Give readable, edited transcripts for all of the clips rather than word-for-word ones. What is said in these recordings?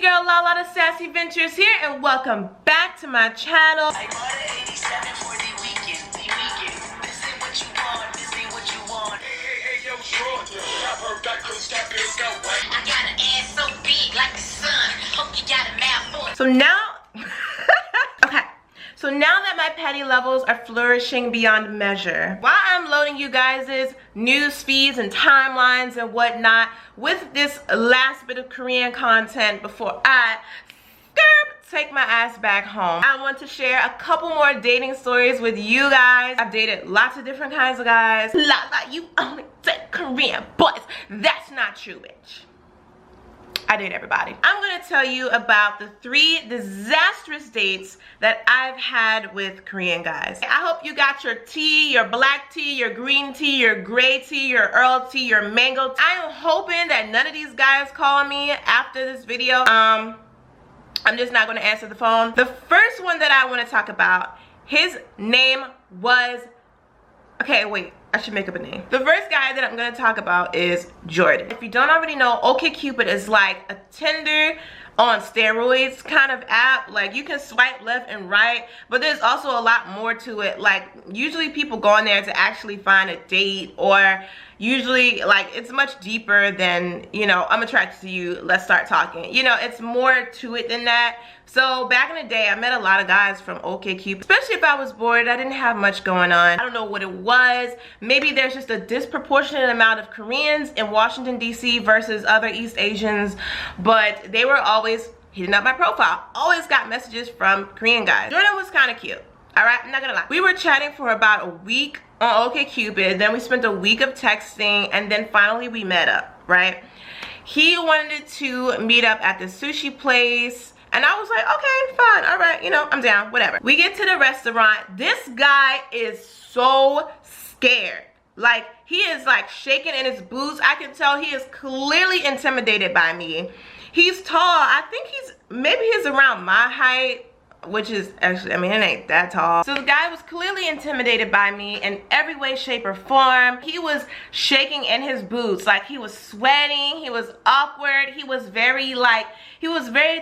your girl Lala, the Sassy Ventures here, and welcome back to my channel. So now, so now that my petty levels are flourishing beyond measure, while I'm loading you guys' news feeds and timelines and whatnot with this last bit of Korean content before I take my ass back home, I want to share a couple more dating stories with you guys. I've dated lots of different kinds of guys. Lala, you only date Korean boys. That's not true, bitch. I date everybody. I'm gonna tell you about the 3 disastrous dates that I've had with Korean guys. I hope you got your tea, your black tea, your green tea, your gray tea, your Earl tea, your mango tea. I am hoping that none of these guys call me after this video. I'm just not gonna answer the phone. The first one that I wanna talk about, his name was, okay, wait. I should make up a name. The first guy that I'm gonna talk about is Jordan. If you don't already know, OkCupid is like a Tinder on steroids kind of app. Like, you can swipe left and right, but there's also a lot more to it. Like, usually people go on there to actually find a date, or usually like it's much deeper than, you know, I'm attracted to you, let's start talking. You know, it's more to it than that. So back in the day, I met a lot of guys from OkCupid, especially if I was bored. I didn't have much going on. I don't know what it was. Maybe there's just a disproportionate amount of Koreans in Washington, D.C. versus other East Asians, but they were always hitting up my profile. Always got messages from Korean guys. Jordan was kind of cute. All right, I'm not gonna lie. We were chatting for about a week on OkCupid, then we spent a week of texting, and then finally we met up, right? He wanted to meet up at the sushi place, and I was like, okay, fine, all right, you know, I'm down, whatever. We get to the restaurant. This guy is so scared. Like, he is like shaking in his boots. I can tell he is clearly intimidated by me. He's tall. I think maybe he's around my height, which is actually, I mean, it ain't that tall. So the guy was clearly intimidated by me in every way, shape, or form. He was shaking in his boots. Like, he was sweating, he was awkward, he was very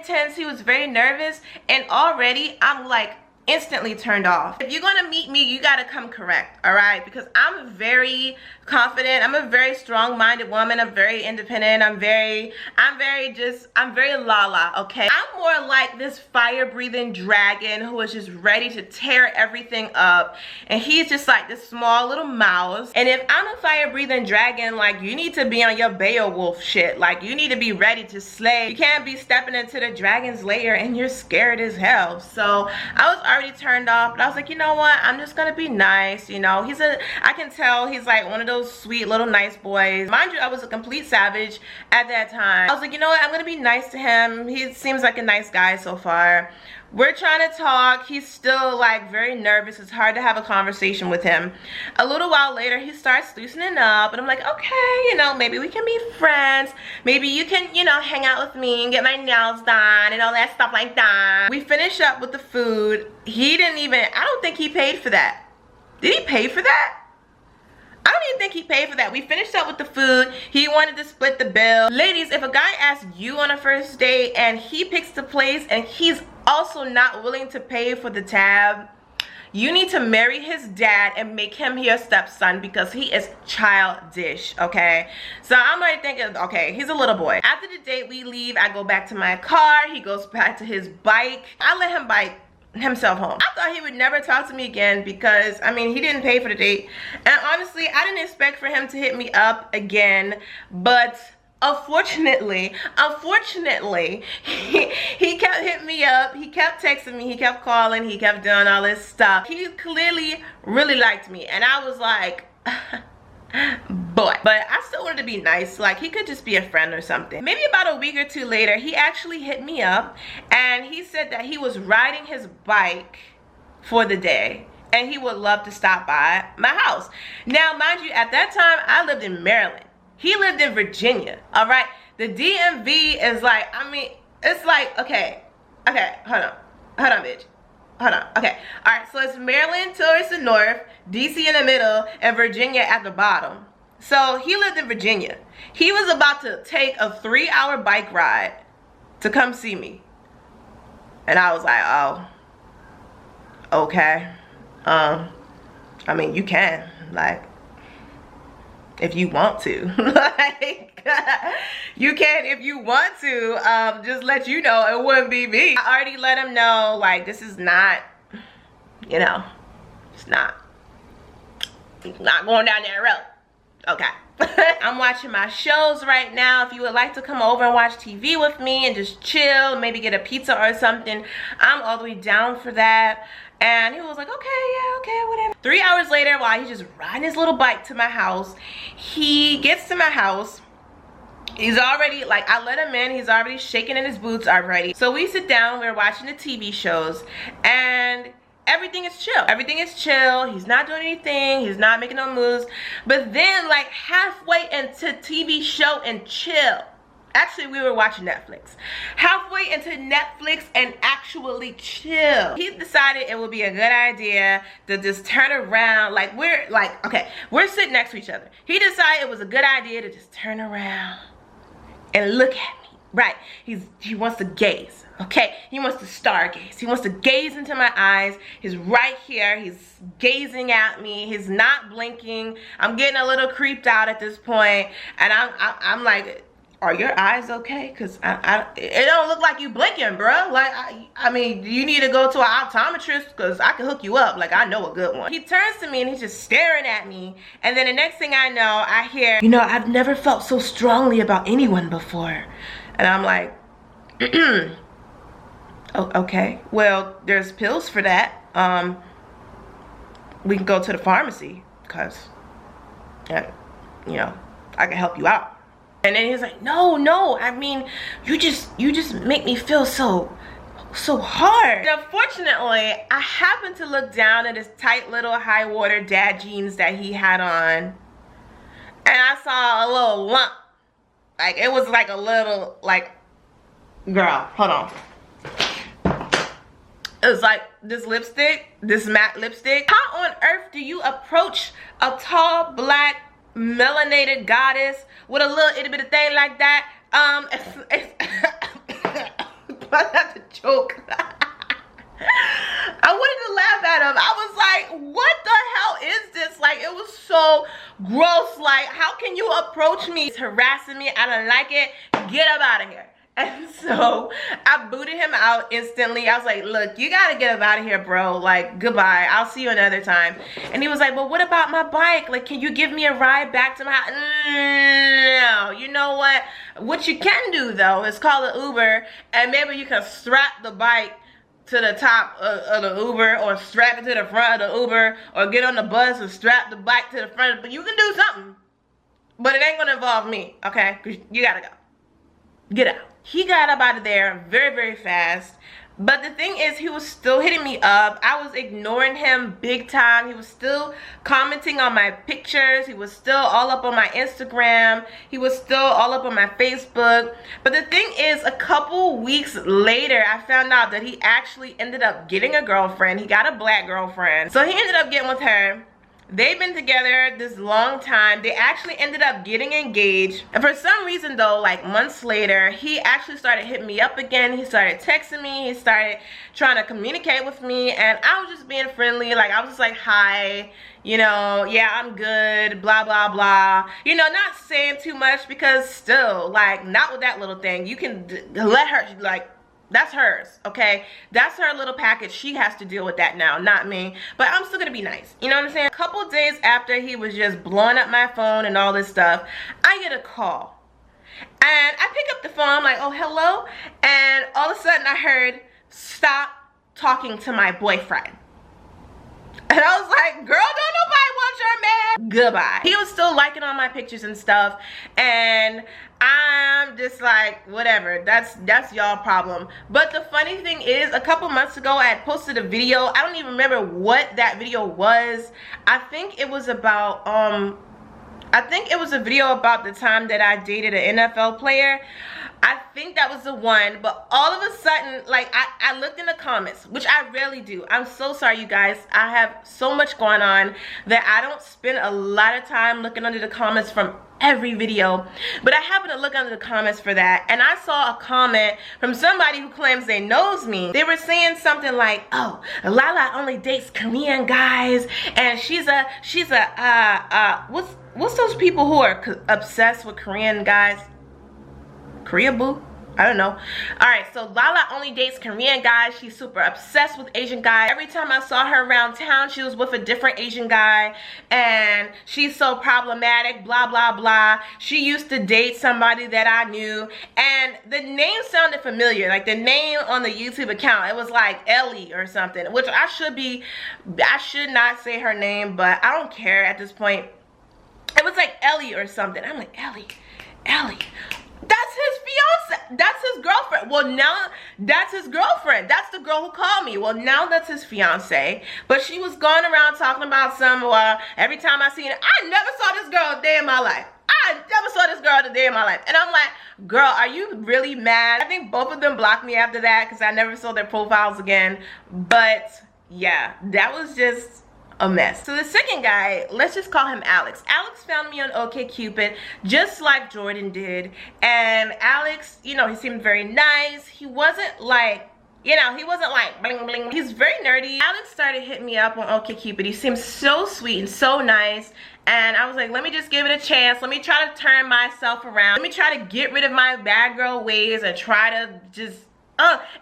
tense, he was very nervous, and already I'm like instantly turned off. If you're gonna meet me, you gotta come correct, all right? Because I'm very confident. I'm a very strong-minded woman. I'm very independent. I'm very Lala, okay? I'm more like this fire-breathing dragon who is just ready to tear everything up, and he's just like this small little mouse. And if I'm a fire-breathing dragon, like, you need to be on your Beowulf shit. Like, you need to be ready to slay. You can't be stepping into the dragon's lair and you're scared as hell. So I was already turned off, but I was like, you know what? I'm just gonna be nice, you know? I can tell he's like one of those sweet little nice boys. Mind you, I was a complete savage at that time. I was like, you know what? I'm gonna be nice to him. He seems like a nice guy so far. We're trying to talk. He's still like very nervous. It's hard to have a conversation with him. A little while later, he starts loosening up, and I'm like, okay, you know, maybe we can be friends. Maybe you can, you know, hang out with me and get my nails done and all that stuff like that. We finish up with the food. He didn't even, I don't think he paid for that. Did he pay for that? I don't even think he paid for that. We finished up with the food. He wanted to split the bill. Ladies, if a guy asks you on a first date and he picks the place and he's also not willing to pay for the tab, you need to marry his dad and make him your stepson, because he is childish, okay? So I'm already thinking, okay, he's a little boy. After the date, we leave. I go back to my car. He goes back to his bike. I let him bike himself home. I thought he would never talk to me again because, I mean, he didn't pay for the date. And honestly, I didn't expect for him to hit me up again, but unfortunately, he kept hitting me up, he kept texting me, he kept calling, he kept doing all this stuff. He clearly really liked me, and I was like, boy. But I still wanted to be nice. Like, he could just be a friend or something. Maybe about a week or two later, he actually hit me up, and he said that he was riding his bike for the day, and he would love to stop by my house. Now, mind you, at that time, I lived in Maryland. He lived in Virginia, all right? The DMV is like, I mean, it's like, okay, hold on, bitch. Hold on, okay. All right, so it's Maryland towards the north, DC in the middle, and Virginia at the bottom. So he lived in Virginia. He was about to take a 3-hour bike ride to come see me. And I was like, oh, okay. I mean, you can, like, if you want to. Like, you can if you want to. Just let you know it wouldn't be me. I already let him know, like, this is not, you know, it's not going down that road. Okay. I'm watching my shows right now. If you would like to come over and watch TV with me and just chill, maybe get a pizza or something, I'm all the way down for that. And he was like, okay, yeah, okay, whatever. 3 hours later, while he's just riding his little bike to my house, he gets to my house. He's already, like, I let him in. He's already shaking in his boots already. So we sit down, we're watching the TV shows, and everything is chill. Everything is chill. He's not doing anything. He's not making no moves. But then, like, halfway into TV show and chill. Actually, we were watching Netflix. Halfway into Netflix and actually chill, he decided it would be a good idea to just turn around. Like, we're sitting next to each other. He decided it was a good idea to just turn around and look at me. Right. He wants to gaze. Okay, he wants to stargaze. He wants to gaze into my eyes. He's right here. He's gazing at me. He's not blinking. I'm getting a little creeped out at this point, and I'm like, are your eyes okay? Cause it don't look like you blinking, bro. Like, I mean, you need to go to an optometrist, cause I can hook you up. Like, I know a good one. He turns to me and he's just staring at me, and then the next thing I know, I hear, you know, I've never felt so strongly about anyone before, and I'm like, oh, okay, well, there's pills for that. We can go to the pharmacy, cause, you know, I can help you out. And then he's like, no, I mean, you just make me feel so hard. And unfortunately, I happened to look down at his tight little high water dad jeans that he had on, and I saw a little lump. Like, it was like a little, like, girl, hold on. It was like this lipstick, this matte lipstick. How on earth do you approach a tall, black, melanated goddess with a little itty bitty thing like that? I have to joke. I wanted to laugh at him. I was like, what the hell is this? Like, it was so gross. Like, how can you approach me? He's harassing me. I don't like it. Get up out of here. And so I booted him out instantly. I was like, look, you gotta get up out of here, bro. Like, goodbye. I'll see you another time. And he was like, well, what about my bike? Like, can you give me a ride back to my house? No. You know what? What you can do, though, is call an Uber, and maybe you can strap the bike to the top of the Uber, or strap it to the front of the Uber, or get on the bus and strap the bike to the front. But you can do something. But it ain't gonna involve me, okay? 'Cause you gotta go. Get out. He got up out of there very, very fast. But the thing is, he was still hitting me up. I was ignoring him big time. He was still commenting on my pictures. He was still all up on my Instagram. He was still all up on my Facebook. But the thing is, a couple weeks later, I found out that he actually ended up getting a girlfriend. He got a black girlfriend. So he ended up getting with her. They've been together this long time. They actually ended up getting engaged. And for some reason, though, like months later, he actually started hitting me up again. He started texting me. He started trying to communicate with me. And I was just being friendly. Like, I was just like, hi, you know, yeah, I'm good, blah, blah, blah. You know, not saying too much, because still, like, not with that little thing. You can let her, like, that's hers, okay? That's her little package. She has to deal with that now, not me. But I'm still gonna be nice. You know what I'm saying? A couple days after he was just blowing up my phone and all this stuff, I get a call. And I pick up the phone, I'm like, oh, hello? And all of a sudden I heard, stop talking to my boyfriend. And I was like, girl, don't nobody want your man. Goodbye. He was still liking all my pictures and stuff. And I'm just like, whatever, that's y'all problem. But the funny thing is, a couple months ago, I had posted a video. I don't even remember what that video was. I think it was about, I think it was a video about the time that I dated an NFL player. I think that was the one. But all of a sudden, like, I looked in the comments, which I rarely do. I'm so sorry, you guys. I have so much going on that I don't spend a lot of time looking under the comments from every video. But I happened to look under the comments for that, and I saw a comment from somebody who claims they knows me. They were saying something like, oh, Lala only dates Korean guys, and she's a what's those people who are obsessed with Korean guys? Korea boo? I don't know. Alright, so Lala only dates Korean guys. She's super obsessed with Asian guys. Every time I saw her around town, she was with a different Asian guy. And she's so problematic, blah, blah, blah. She used to date somebody that I knew. And the name sounded familiar. Like the name on the YouTube account, it was like Ellie or something. Which I should not say her name, but I don't care at this point. It was like Ellie or something. I'm like, Ellie. That's his fiance. That's his girlfriend. Well, now that's his girlfriend. That's the girl who called me. Well, now that's his fiance. But she was going around talking about some, every time I seen it, I never saw this girl a day in my life. I never saw this girl a day in my life. And I'm like, girl, are you really mad? I think both of them blocked me after that because I never saw their profiles again. But yeah, that was just a mess. So the second guy, let's just call him Alex. Alex found me on OkCupid just like Jordan did. And Alex, you know, he seemed very nice. He wasn't like, you know, he wasn't like bling bling. He's very nerdy. Alex started hitting me up on OkCupid. He seemed so sweet and so nice. And I was like, let me just give it a chance. Let me try to turn myself around. Let me try to get rid of my bad girl ways and try to just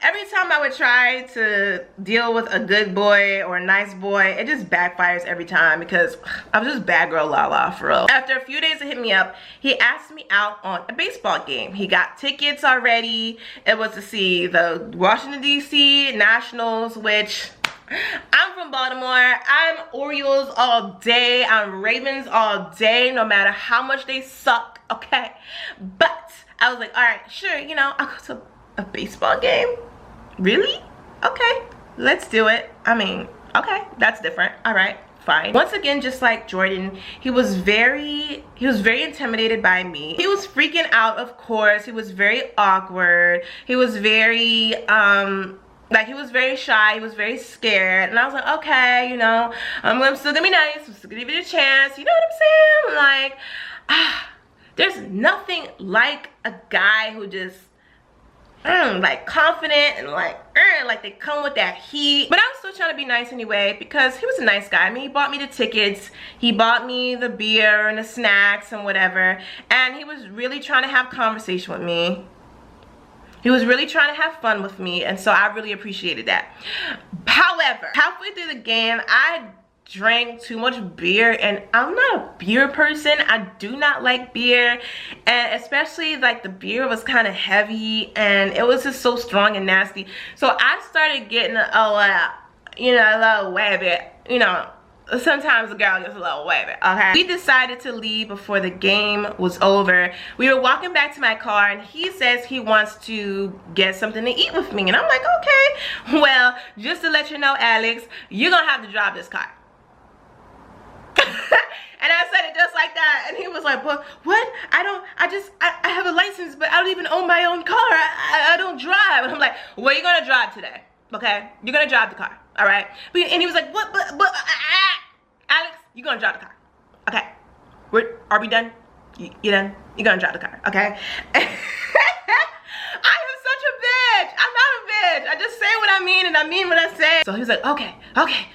every time I would try to deal with a good boy or a nice boy, it just backfires every time because I was just bad girl Lala for real. After a few days of hitting me up, he asked me out on a baseball game. He got tickets already. It was to see the Washington DC Nationals, which I'm from Baltimore. I'm Orioles all day. I'm Ravens all day, no matter how much they suck, okay? But I was like, all right, sure, you know, I'll go to a baseball game? Really? Okay, let's do it. I mean, okay, that's different. All right, fine. Once again, just like Jordan, he was very intimidated by me. He was freaking out, of course. He was very awkward. He was very like, he was very shy. He was very scared. And I was like, okay, you know, I'm still gonna be nice. I'm still gonna give it a chance. You know what I'm saying? Like, there's nothing like a guy who just like confident and like they come with that heat. But I was still trying to be nice anyway because he was a nice guy. I mean, he bought me the tickets, he bought me the beer and the snacks and whatever, and he was really trying to have conversation with me. He was really trying to have fun with me, and so I really appreciated that. However, halfway through the game, I drank too much beer, and I'm not a beer person. I do not like beer, and especially like the beer was kind of heavy and it was just so strong and nasty. So I started getting you know, a little wavy. You know, sometimes a girl gets a little wavy, okay? We decided to leave before the game was over. We were walking back to my car and he says he wants to get something to eat with me, and I'm like, okay, well, just to let you know, Alex, you're gonna have to drive this car. And I said it just like that, and he was like, but what? I have a license, but I don't even own my own car. I don't drive. And I'm like, well, you're gonna drive today, okay? You're gonna drive the car, all right? And he was like, what, but Alex, you're gonna drive the car, okay? Are we done? You done? You're gonna drive the car, okay? I am such a bitch. I'm not a bitch. I just say what I mean and I mean what I say. So he was like, okay, I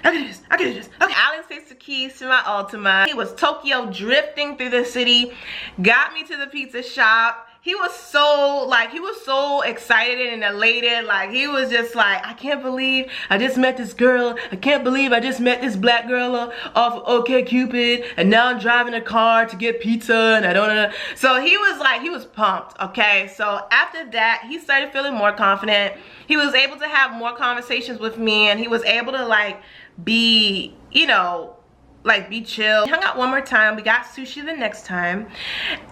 can do this. Okay, Alex takes the keys to my Altima. He was Tokyo drifting through the city, got me to the pizza shop. He was so excited and elated. Like, he was just like, I can't believe I just met this girl. I can't believe I just met this black girl off of OkCupid, and now I'm driving a car to get pizza, and I don't know. So he was like, he was pumped, okay? So after that, he started feeling more confident. He was able to have more conversations with me, and he was able to like be, you know, like be chill. We hung out one more time. We got sushi the next time,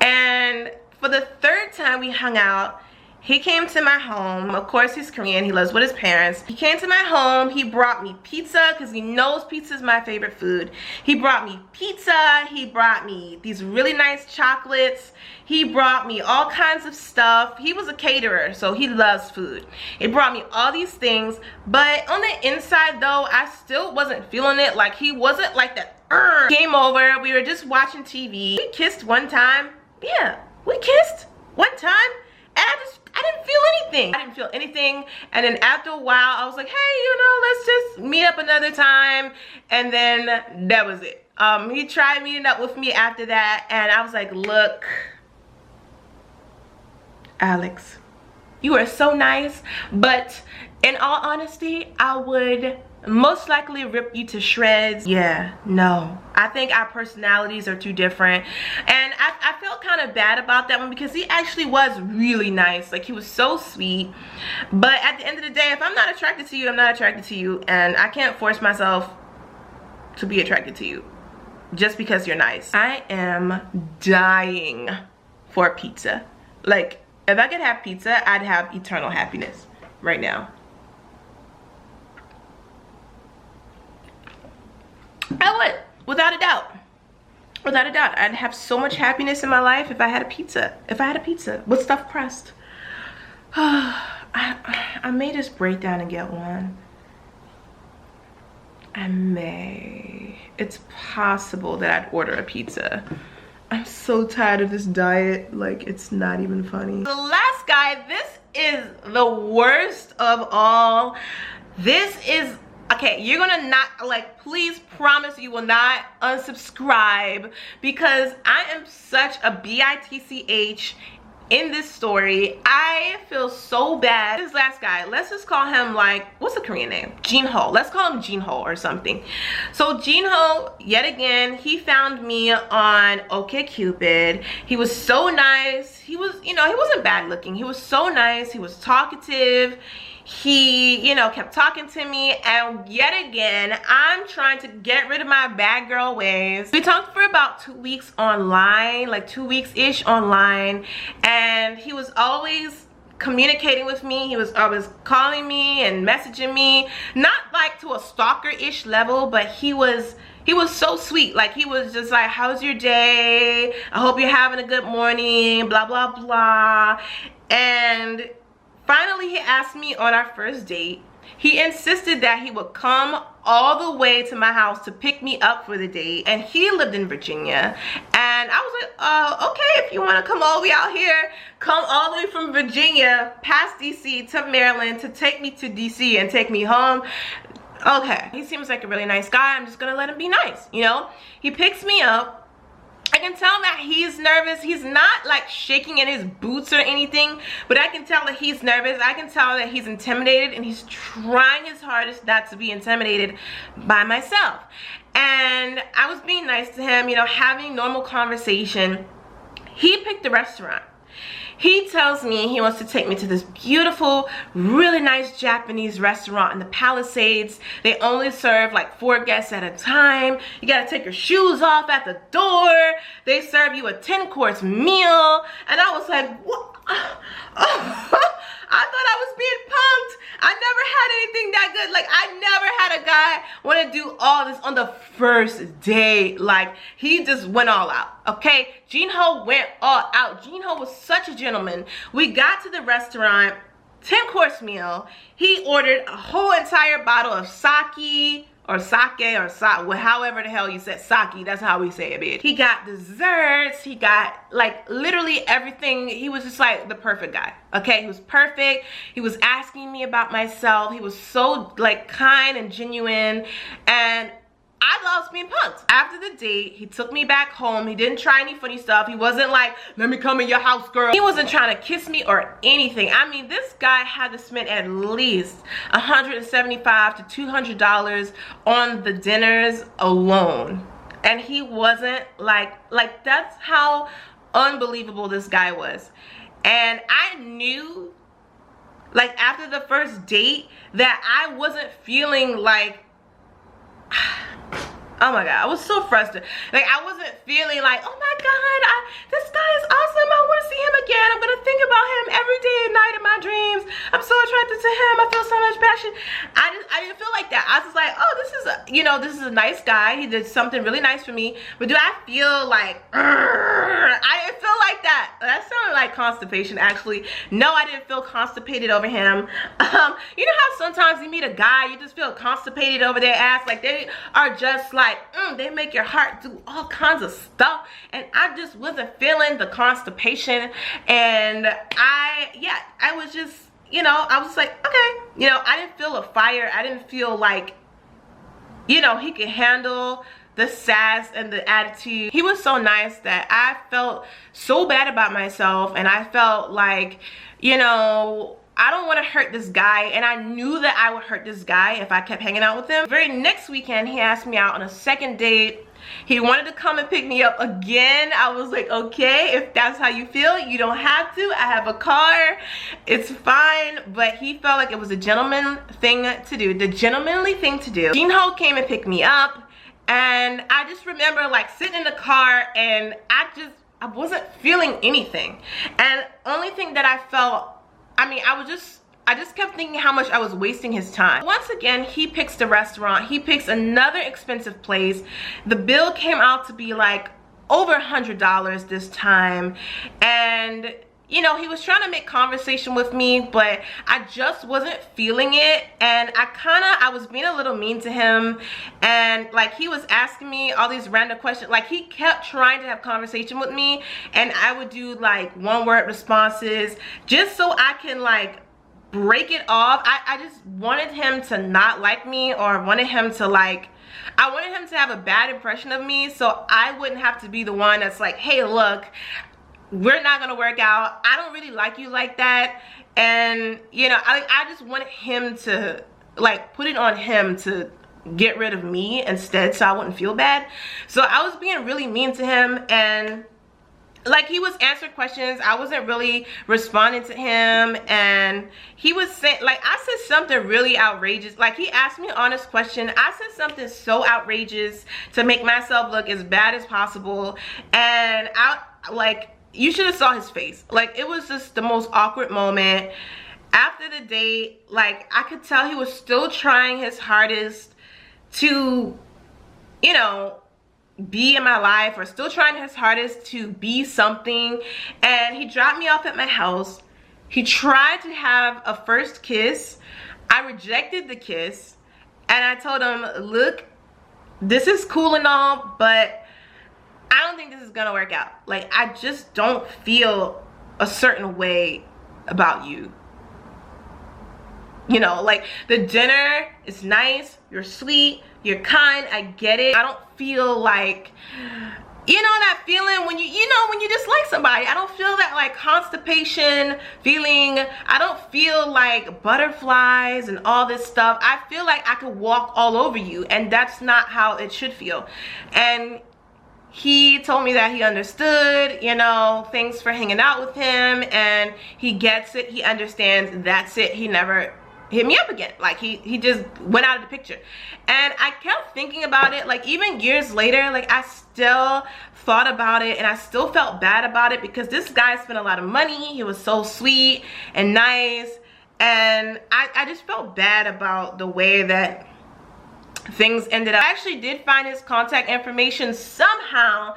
and for the third time we hung out, he came to my home. Of course, he's Korean. He lives with his parents. He came to my home. He brought me pizza because he knows pizza is my favorite food. He brought me pizza. He brought me these really nice chocolates. He brought me all kinds of stuff. He was a caterer, so he loves food. He brought me all these things, but on the inside though, I still wasn't feeling it. Like, he wasn't like that Came over, we were just watching TV. We kissed one time. Yeah, we kissed one time. And I didn't feel anything. I didn't feel anything. And then after a while, I was like, hey, you know, let's just meet up another time. And then that was it. He tried meeting up with me after that. And I was like, look, Alex, you are so nice. But in all honesty, I would most likely rip you to shreds. Yeah, no. I think our personalities are too different. And I felt kind of bad about that one because he actually was really nice. Like, he was so sweet. But at the end of the day, if I'm not attracted to you, I'm not attracted to you. And I can't force myself to be attracted to you just because you're nice. I am dying for pizza. Like, if I could have pizza, I'd have eternal happiness right now. I would, without a doubt. Without a doubt. I'd have so much happiness in my life if I had a pizza. If I had a pizza with stuffed crust. I may just break down and get one. I may. It's possible that I'd order a pizza. I'm so tired of this diet. Like, it's not even funny. The last guy, this is the worst of all. This is... Okay, you're gonna not, like, please promise you will not unsubscribe because I am such a bitch in this story. I feel so bad. This last guy, let's just call him, like, what's the Korean name? Jinho. Let's call him Jinho or something. So Jinho, yet again, he found me on OkCupid. He was so nice. He was, you know, he wasn't bad looking. He was so nice. He was talkative. He, you know, kept talking to me, and yet again, I'm trying to get rid of my bad girl ways. We talked for about 2 weeks online, like 2 weeks-ish online, and he was always communicating with me. He was always calling me and messaging me, not like to a stalker-ish level, but he was so sweet. Like, he was just like, how's your day? I hope you're having a good morning, blah, blah, blah. And finally, he asked me on our first date. He insisted that he would come all the way to my house to pick me up for the date. And he lived in Virginia. And I was like, okay, if you want to come all the way out here, come all the way from Virginia past DC to Maryland to take me to DC and take me home. Okay. He seems like a really nice guy. I'm just going to let him be nice, you know? He picks me up. I can tell that he's nervous. He's not like shaking in his boots or anything, but I can tell that he's nervous. I can tell that he's intimidated, and he's trying his hardest not to be intimidated by myself. And I was being nice to him, you know, having normal conversation. He picked the restaurant. He tells me he wants to take me to this beautiful, really nice Japanese restaurant in the Palisades. They only serve like 4 guests at a time. You gotta take your shoes off at the door. They serve you a 10-course meal. And I was like, what? I thought I was being punked. I never had anything that good. Like, I never had a guy want to do all this on the first date. Like, he just went all out. Okay, Jinho went all out. Jinho was such a gentleman. We got to the restaurant, 10-course meal. He ordered a whole entire bottle of sake, or however the hell you said sake. That's how we say it, bitch. He got desserts. He got like literally everything. He was just like the perfect guy. Okay, he was perfect. He was asking me about myself. He was so like kind and genuine, and I lost being punked. After the date, he took me back home. He didn't try any funny stuff. He wasn't like, let me come in your house, girl. He wasn't trying to kiss me or anything. I mean, this guy had to spend at least $175 to $200 on the dinners alone. And he wasn't like that's how unbelievable this guy was. And I knew, like, after the first date that I wasn't feeling like, oh my god, I was so frustrated. Like, I wasn't feeling like, oh my god, this guy is awesome, I want to see him again, I'm gonna think about him every day and night in my dreams, I'm so attracted attracted to him. I feel so much passion. I didn't feel like that. I was just like, oh, this is a nice guy. He did something really nice for me. But do I feel like, I didn't feel like that. That sounded like constipation, actually. No, I didn't feel constipated over him. You know how sometimes you meet a guy, you just feel constipated over their ass, like they are just like, they make your heart do all kinds of stuff, and I just wasn't feeling the constipation. And I was just, you know, I was like, okay, you know, I didn't feel a fire. I didn't feel like, you know, he could handle the sass and the attitude. He was so nice that I felt so bad about myself, and I felt like, you know, I don't want to hurt this guy, and I knew that I would hurt this guy if I kept hanging out with him. The very next weekend, he asked me out on a second date. He wanted to come and pick me up again. I was like, okay, if that's how you feel, you don't have to. I have a car, it's fine. But he felt like it was a gentleman thing to do, the gentlemanly thing to do. Jinho came and picked me up, and I just remember like sitting in the car, and I wasn't feeling anything. And only thing that I felt, I mean, I just kept thinking how much I was wasting his time. Once again, he picks the restaurant. He picks another expensive place. The bill came out to be like over $100 this time. And, you know, he was trying to make conversation with me, but I just wasn't feeling it. And I was being a little mean to him. And like, he was asking me all these random questions. Like, he kept trying to have conversation with me, and I would do like one-word responses just so I can like break it off. I just wanted him to not like me, or wanted him to like, I wanted him to have a bad impression of me, so I wouldn't have to be the one that's like, hey, look, we're not gonna work out. I don't really like you like that. And you know, I just wanted him to like put it on him to get rid of me instead, so I wouldn't feel bad. So I was being really mean to him, and like, he was answering questions, I wasn't really responding to him. And he was saying, like, I said something really outrageous. Like, he asked me an honest question, I said something so outrageous to make myself look as bad as possible. And like, you should have saw his face. Like, it was just the most awkward moment. After the date, like, I could tell he was still trying his hardest to, you know, be in my life, or still trying his hardest to be something. And he dropped me off at my house. He tried to have a first kiss. I rejected the kiss, and I told him, look, this is cool and all, but I don't think this is gonna work out. Like, I just don't feel a certain way about you. You know, like, the dinner is nice, you're sweet, you're kind, I get it. I don't feel like, you know, that feeling when when you dislike somebody. I don't feel that like constipation feeling. I don't feel like butterflies and all this stuff. I feel like I could walk all over you, and that's not how it should feel. And he told me that he understood, you know, thanks for hanging out with him, and he gets it, he understands, that's it. He never hit me up again. Like, he just went out of the picture. And I kept thinking about it, like, even years later, like, I still thought about it, and I still felt bad about it, because this guy spent a lot of money. He was so sweet and nice, and I just felt bad about the way that things ended up. I actually did find his contact information somehow.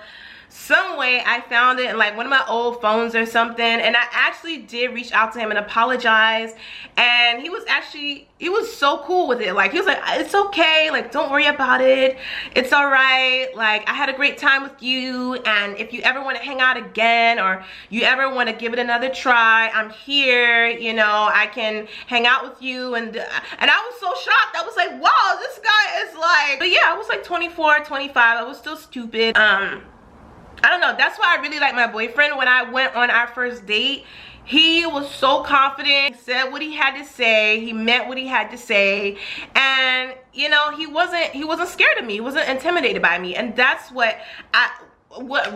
Some way I found it in like one of my old phones or something, and I actually did reach out to him and apologize. And he was so cool with it. Like, he was like, it's okay, like, don't worry about it, it's all right, like, I had a great time with you, and if you ever want to hang out again, or you ever want to give it another try, I'm here, you know, I can hang out with you. And I was so shocked. I was like, wow, this guy is like, but yeah, I was like 24, 25, I was still stupid. I don't know, that's why I really like my boyfriend. When I went on our first date, he was so confident. He said what he had to say, he meant what he had to say, and you know, he wasn't scared of me, he wasn't intimidated by me. And that's what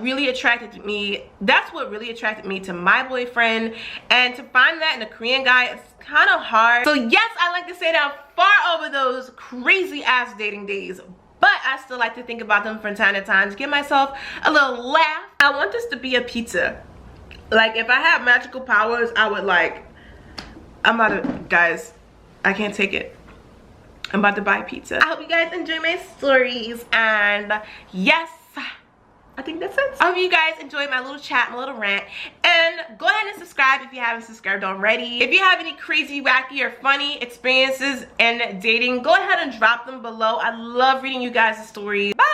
really attracted me. That's what really attracted me to my boyfriend. And to find that in a Korean guy, it's kind of hard. So yes, I like to say that I'm far over those crazy ass dating days, but I still like to think about them from time to time to give myself a little laugh. I want this to be a pizza. Like, if I had magical powers, I would like I'm about to, guys, I can't take it. I'm about to buy pizza. I hope you guys enjoy my stories, and yes, I think that's it. I hope you guys enjoyed my little chat, my little rant, and go ahead and subscribe if you haven't subscribed already. If you have any crazy, wacky, or funny experiences in dating, go ahead and drop them below. I love reading you guys' stories. Bye!